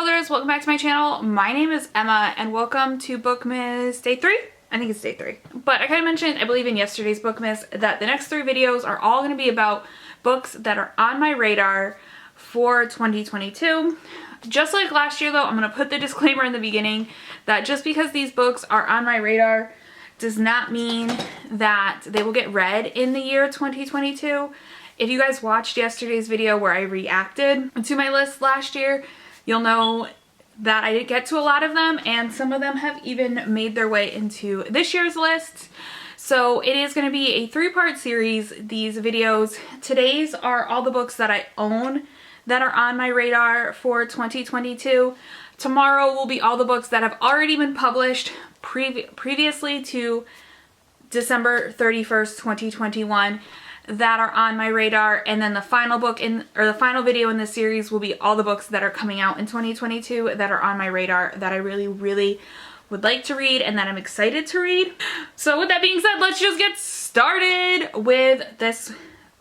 Mothers, welcome back to my channel. My name is Emma and welcome to Bookmas Day 3. I think it's Day 3. But I kind of mentioned, I believe in yesterday's Bookmas, that the next 3 videos are all going to be about books that are on my radar for 2022. Just like last year though, I'm going to put the disclaimer in the beginning that just because these books are on my radar does not mean that they will get read in the year 2022. If you guys watched yesterday's video where I reacted to my list last year, you'll know that I didn't get to a lot of them, and some of them have even made their way into this year's list. So it is going to be a 3-part series, these videos. Today's are all the books that I own that are on my radar for 2022. Tomorrow will be all the books that have already been published previously to December 31st, 2021 that are on my radar, and then the final book the final video in this series will be all the books that are coming out in 2022 that are on my radar that I really would like to read and that I'm excited to read. So with that being said, let's just get started with this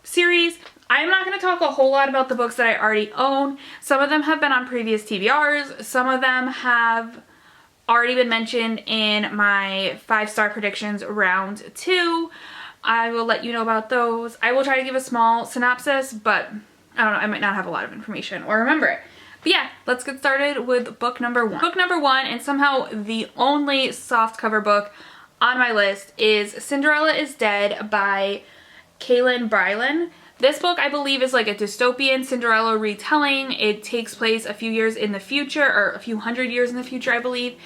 series. I'm not going to talk a whole lot about the books that I already own. Some of them have been on previous TBRs. Some of them have already been mentioned in my 5-star predictions round 2. I will let you know about those. I will try to give a small synopsis, but I don't know, I might not have a lot of information or remember it. But yeah, let's get started with book number 1. Book number 1, and somehow the only softcover book on my list, is Cinderella is Dead by Kaylin Brylan. This book, I believe, is like a dystopian Cinderella retelling. It takes place a few years in the future, or a few hundred years in the future, I believe.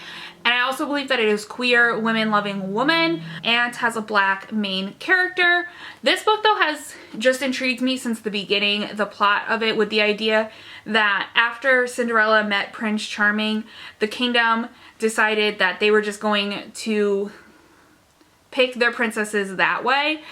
And I also believe that it is queer, women-loving woman, and has a black main character. This book, though, has just intrigued me since the beginning, the plot of it, with the idea that after Cinderella met Prince Charming, the kingdom decided that they were just going to pick their princesses that way.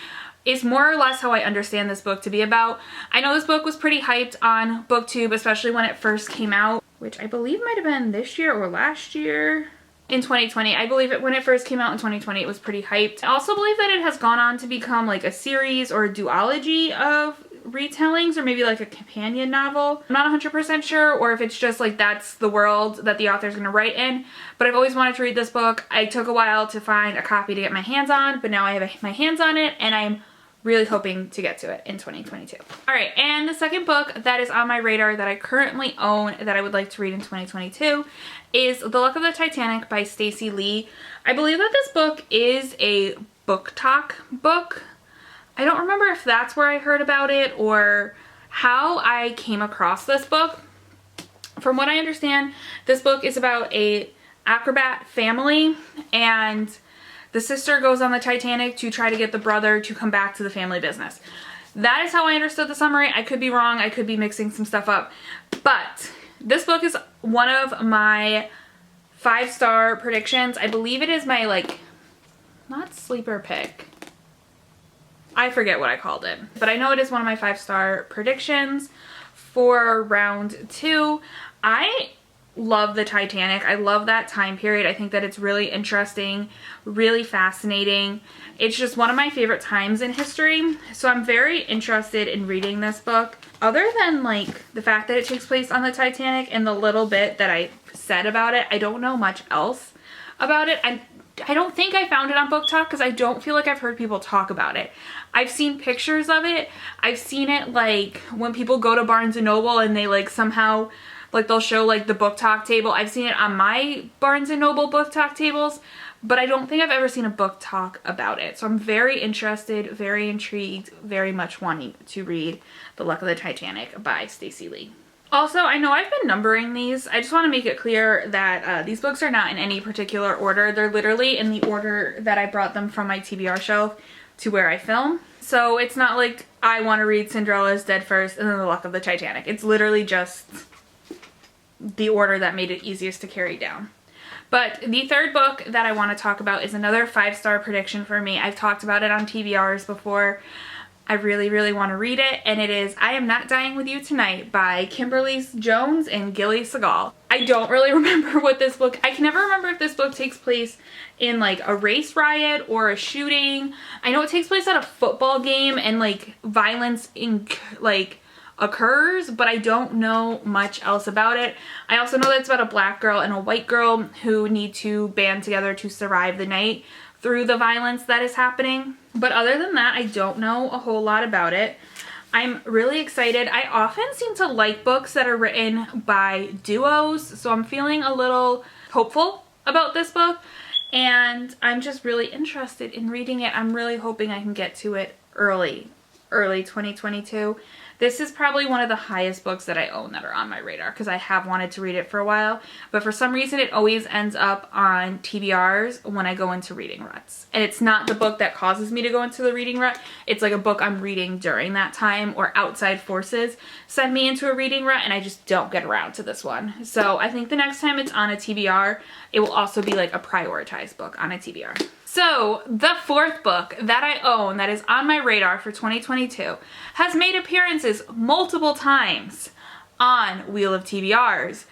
Is more or less how I understand this book to be about. I know this book was pretty hyped on BookTube, especially when it first came out, which I believe might have been this year or last year. In 2020. I believe when it first came out in 2020, it was pretty hyped. I also believe that it has gone on to become like a series or a duology of retellings, or maybe like a companion novel. I'm not 100% sure, or if it's just like that's the world that the author's going to write in, but I've always wanted to read this book. I took a while to find a copy to get my hands on, but now I have my hands on it, and I'm really hoping to get to it in 2022. Alright, and the second book that is on my radar that I currently own that I would like to read in 2022 is The Luck of the Titanic by Stacey Lee. I believe that this book is a book talk book. I don't remember if that's where I heard about it or how I came across this book. From what I understand, this book is about a acrobat family, and the sister goes on the Titanic to try to get the brother to come back to the family business. That is how I understood the summary. I could be wrong. I could be mixing some stuff up. But this book is one of my 5-star predictions. I believe it is my, like, not sleeper pick. I forget what I called it. But I know it is one of my 5-star predictions for round 2. I love the Titanic. I love that time period. I think that it's really interesting, really fascinating. It's just one of my favorite times in history. So I'm very interested in reading this book. Other than like the fact that it takes place on the Titanic and the little bit that I said about it, I don't know much else about it. I don't think I found it on Book Talk because I don't feel like I've heard people talk about it. I've seen pictures of it. I've seen it like when people go to Barnes & Noble and they like somehow like they'll show like the book talk table. I've seen it on my Barnes & Noble book talk tables, but I don't think I've ever seen a book talk about it. So I'm very interested, very intrigued, very much wanting to read The Luck of the Titanic by Stacey Lee. Also, I know I've been numbering these. I just want to make it clear that these books are not in any particular order. They're literally in the order that I brought them from my TBR shelf to where I film. So it's not like I want to read Cinderella is Dead first and then The Luck of the Titanic. It's literally just the order that made it easiest to carry down. But the third book that I want to talk about is another 5-star prediction for me. I've talked about it on TBRs before. I really want to read it, and it is I Am Not Dying With You Tonight by Kimberly Jones and Gilly Segal. I don't really remember what this book, I can never remember if this book takes place in like a race riot or a shooting. I know it takes place at a football game, and like violence in like occurs, but I don't know much else about it. I also know that it's about a black girl and a white girl who need to band together to survive the night through the violence that is happening. But other than that, I don't know a whole lot about it. I'm really excited. I often seem to like books that are written by duos, so I'm feeling a little hopeful about this book, and I'm just really interested in reading it. I'm really hoping I can get to it early 2022. This is probably one of the highest books that I own that are on my radar because I have wanted to read it for a while, but for some reason it always ends up on TBRs when I go into reading ruts. And it's not the book that causes me to go into the reading rut. It's like a book I'm reading during that time, or outside forces send me into a reading rut and I just don't get around to this one. So I think the next time it's on a TBR, it will also be like a prioritized book on a TBR. So the fourth book that I own that is on my radar for 2022 has made appearances multiple times on Wheel of TBRs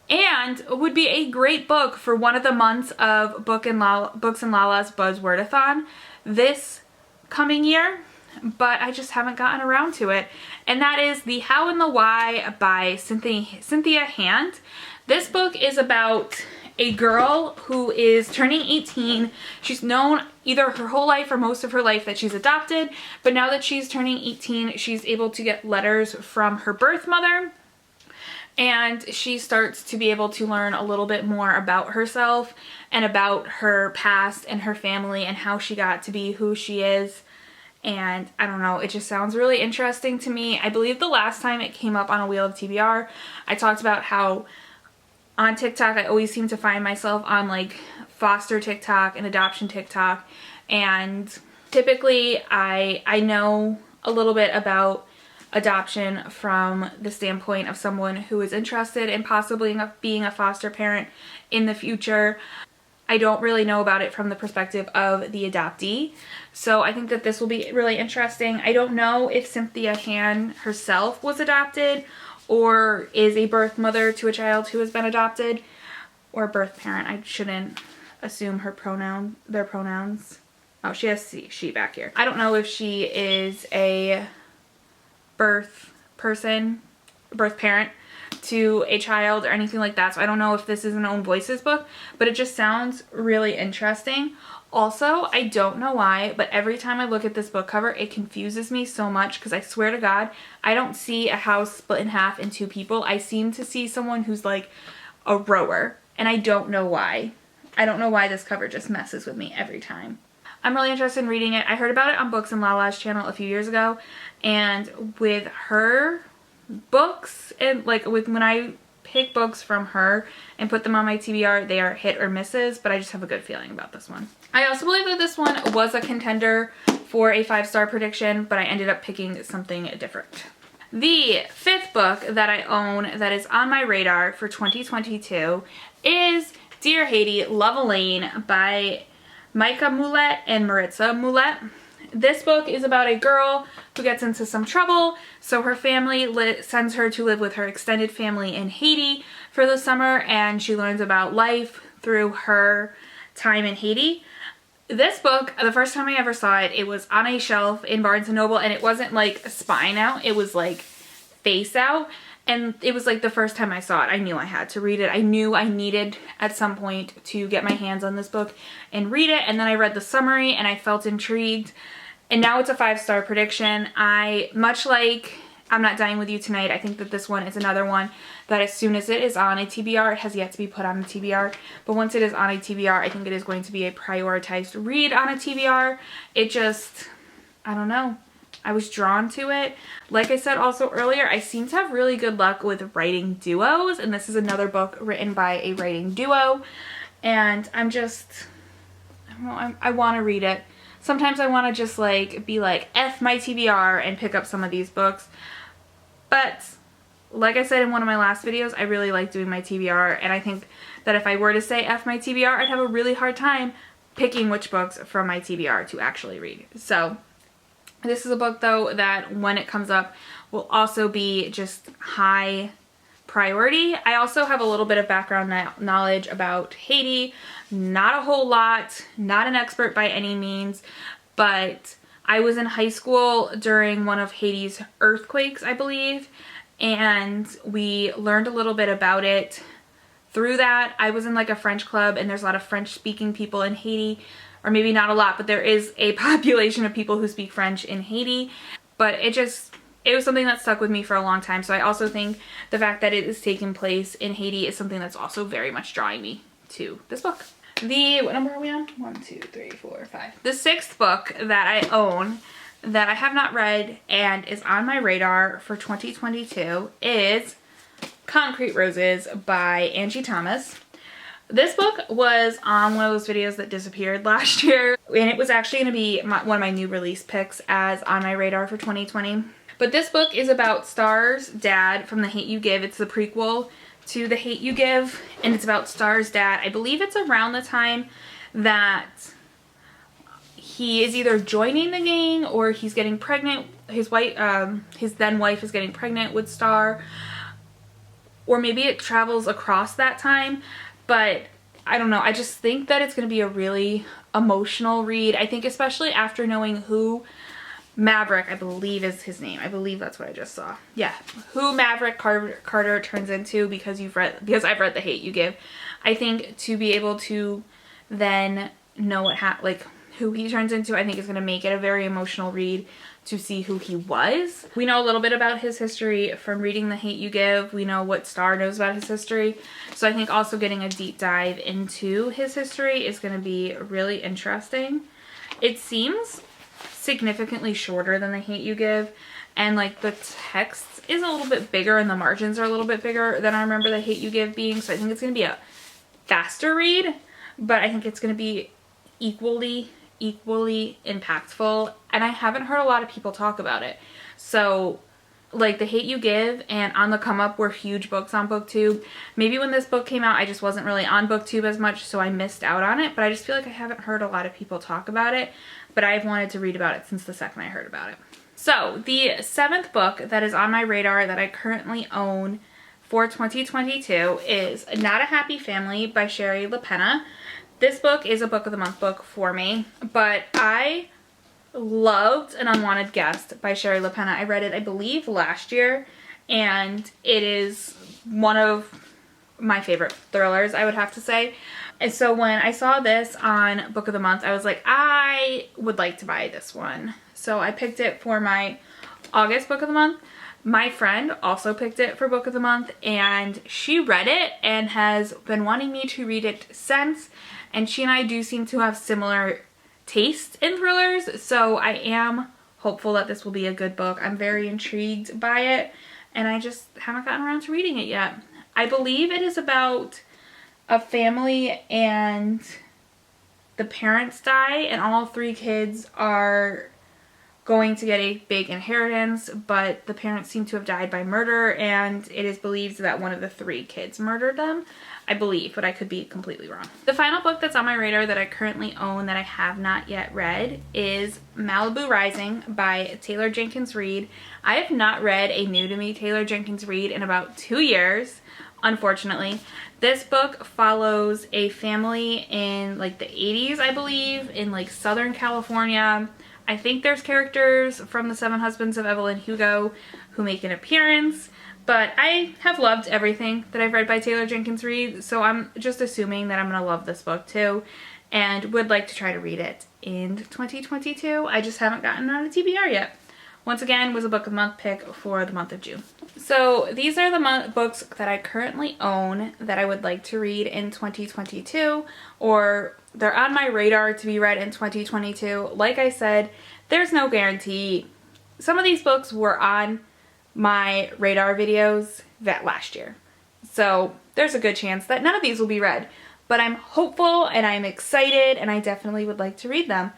and would be a great book for one of the months of Books and Lala's Buzzwordathon this coming year, but I just haven't gotten around to it. And that is The How and the Why by Cynthia Hand. This book is about a girl who is turning 18. She's known either her whole life or most of her life that she's adopted, but now that she's turning 18, she's able to get letters from her birth mother, and she starts to be able to learn a little bit more about herself and about her past and her family and how she got to be who she is. And I don't know, it just sounds really interesting to me. I believe the last time it came up on a Wheel of TBR, I talked about how on TikTok, I always seem to find myself on like foster TikTok and adoption TikTok, and typically I know a little bit about adoption from the standpoint of someone who is interested in possibly being a foster parent in the future. I don't really know about it from the perspective of the adoptee, so I think that this will be really interesting. I don't know if Cynthia Han herself was adopted or is a birth mother to a child who has been adopted, or birth parent. I shouldn't assume their pronouns. Oh, she has she back here. I don't know if she is a birth parent to a child or anything like that, so I don't know if this is an Own Voices book, but it just sounds really interesting. Also, I don't know why, but every time I look at this book cover, it confuses me so much because I swear to God, I don't see a house split in half in two people. I seem to see someone who's like a rower, and I don't know why. I don't know why this cover just messes with me every time. I'm really interested in reading it. I heard about it on Books and Lala's channel a few years ago, and with her books, and like when I pick books from her and put them on my TBR, they are hit or misses, but I just have a good feeling about this one. I also believe that this one was a contender for a 5-star prediction, but I ended up picking something different. The fifth book that I own that is on my radar for 2022 is Dear Haiti, Love Elaine by Micah Moulet and Maritza Moulet. This book is about a girl who gets into some trouble, so her family sends her to live with her extended family in Haiti for the summer, and she learns about life through her time in Haiti. This book, the first time I ever saw it, it was on a shelf in Barnes & Noble, and it wasn't like spine out, it was like face out, and it was like the first time I saw it, I knew I had to read it. I knew I needed at some point to get my hands on this book and read it, and then I read the summary and I felt intrigued. And now it's a 5-star prediction. Much like I'm Not Dying With You Tonight, I think that this one is another one that as soon as it is on a TBR, it has yet to be put on a TBR, but once it is on a TBR, I think it is going to be a prioritized read on a TBR. It just, I don't know. I was drawn to it. Like I said also earlier, I seem to have really good luck with writing duos, and this is another book written by a writing duo, and I don't know, I want to read it. Sometimes I want to just like be like F my TBR and pick up some of these books. But like I said in one of my last videos, I really like doing my TBR, and I think that if I were to say F my TBR, I'd have a really hard time picking which books from my TBR to actually read. So this is a book though that when it comes up will also be just high priority. I also have a little bit of background knowledge about Haiti. Not a whole lot, not an expert by any means, but I was in high school during one of Haiti's earthquakes, I believe, and we learned a little bit about it through that. I was in like a French club, and there's a lot of French speaking people in Haiti, or maybe not a lot, but there is a population of people who speak French in Haiti. But it was something that stuck with me for a long time. So I also think the fact that it is taking place in Haiti is something that's also very much drawing me to this book. What number are we on? 1, 2, 3, 4, 5. The 6th book that I own that I have not read and is on my radar for 2022 is Concrete Roses by Angie Thomas. This book was on one of those videos that disappeared last year, and it was actually going to be one of my new release picks as on my radar for 2020. But this book is about Star's dad from The Hate U Give. It's the prequel to The Hate U Give, and it's about Star's dad. I believe it's around the time that he is either joining the gang or he's getting pregnant. His then wife is getting pregnant with Star, or maybe it travels across that time. But I don't know. I just think that it's going to be a really emotional read. I think especially after knowing who Maverick, I believe is his name. I believe that's what I just saw. Yeah, who Maverick Carter turns into because I've read The Hate U Give. I think to be able to then know who he turns into, I think is going to make it a very emotional read to see who he was. We know a little bit about his history from reading The Hate U Give. We know what Star knows about his history. So I think also getting a deep dive into his history is going to be really interesting. It seems significantly shorter than The Hate U Give, and like the text is a little bit bigger and the margins are a little bit bigger than I remember The Hate U Give being. So I think it's going to be a faster read, but I think it's going to be equally impactful, and I haven't heard a lot of people talk about it. So like The Hate U Give and On the Come Up were huge books on BookTube. Maybe when this book came out I just wasn't really on BookTube as much, so I missed out on it, but I just feel like I haven't heard a lot of people talk about it, but I've wanted to read about it since the second I heard about it. So the 7th book that is on my radar that I currently own for 2022 is Not a Happy Family by Shari LaPena. This book is a book of the month book for me, but I loved An Unwanted Guest by Shari LaPena. I read it, I believe, last year, and it is one of my favorite thrillers, I would have to say. And so when I saw this on Book of the Month, I was like, I would like to buy this one. So I picked it for my August Book of the Month. My friend also picked it for Book of the Month, and she read it and has been wanting me to read it since. And she and I do seem to have similar tastes in thrillers, so I am hopeful that this will be a good book. I'm very intrigued by it, and I just haven't gotten around to reading it yet. I believe it is about a family and the parents die, and all 3 kids are going to get a big inheritance, but the parents seem to have died by murder, and it is believed that one of the 3 kids murdered them. I believe, but I could be completely wrong. The final book that's on my radar that I currently own that I have not yet read is Malibu Rising by Taylor Jenkins Reid. I have not read a new to me Taylor Jenkins Reid in about 2 years, unfortunately. This book follows a family in like the 80s, I believe, in like Southern California. I think there's characters from The 7 Husbands of Evelyn Hugo who make an appearance. But I have loved everything that I've read by Taylor Jenkins Reid, so I'm just assuming that I'm going to love this book too, and would like to try to read it in 2022. I just haven't gotten on a TBR yet. Once again, was a Book of the Month pick for the month of June. So these are the books that I currently own that I would like to read in 2022, or they're on my radar to be read in 2022. Like I said, there's no guarantee. Some of these books were on my radar videos that last year, so there's a good chance that none of these will be read, but I'm hopeful and I'm excited and I definitely would like to read them.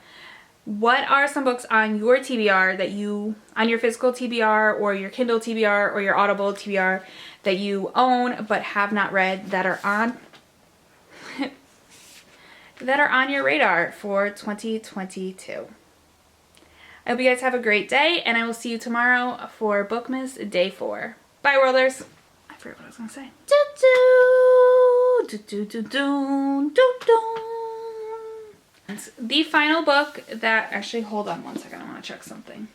What are some books on your TBR that you, on your physical TBR or your Kindle TBR or your Audible TBR that you own but have not read that are on your radar for 2022? I hope you guys have a great day, and I will see you tomorrow for Bookmas Day 4. Bye, Worlders. I forgot what I was going to say. Do do do do do do do do. The final book that, actually hold on one second, I want to check something.